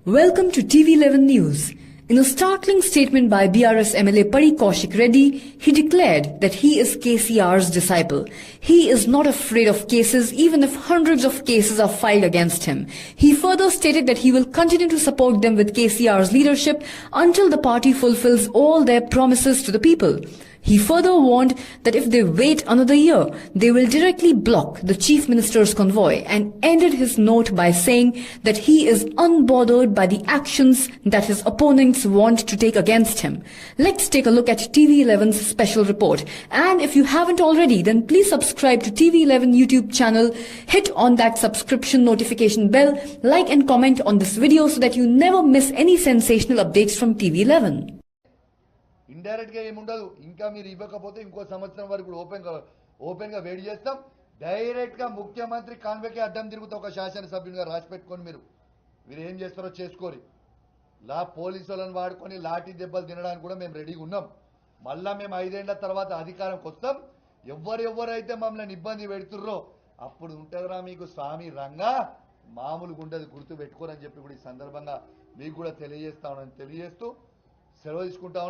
Welcome to TV11 News. In a startling statement by BRS MLA Pari Kaushik Reddy, he declared that he is KCR's disciple. He is not afraid of cases even if hundreds of cases are filed against him. He further stated that he will continue to support them with KCR's leadership until the party fulfills all their promises to the people. He further warned that if they wait another year, they will directly block the Chief Minister's convoy and ended his note by saying that he is unbothered by the actions that his opponents want to take against him. Let's take a look at TV11's special report. And if you haven't already, then please subscribe to TV11 YouTube channel, hit on that subscription notification bell, like and comment on this video so that you never miss any sensational updates from TV11. Indirect గా ఏముండదు. ఇంకా మీరు ఇవ్వకపోతే ఇంకో సంవత్సరం వరకు open గా wait చేస్తాం. డైరెక్ట్ గా ముఖ్యమంత్రి కాన్వేకే అడ్డం తిరుగుతా ఒక శాసనసభ్యునిగా రాసి పెట్టుకొని మీరు ఏం చేస్తారో చేసుకోరి. పోలీసు వాళ్ళని వాడుకొని లాఠీ దెబ్బలు తినడానికి కూడా మేము రెడీగా ఉన్నాం. మళ్ళా మేము 5 ఏళ్ల తర్వాత అధికారంకి వస్తాం. ఎవరైతే మమ్మల్ని ఇబ్బంది పెడుతుర్రో అప్పుడు ఉంటుందిరా మీకు స్వామి రంగా, మామూలుగా ఉండదు, గుర్తు పెట్టుకోరని చెప్పి కూడా ఈ సందర్భంగా మీకు కూడా తెలియజేస్తూ సెలవు తీసుకుంటా ఉన్నాను.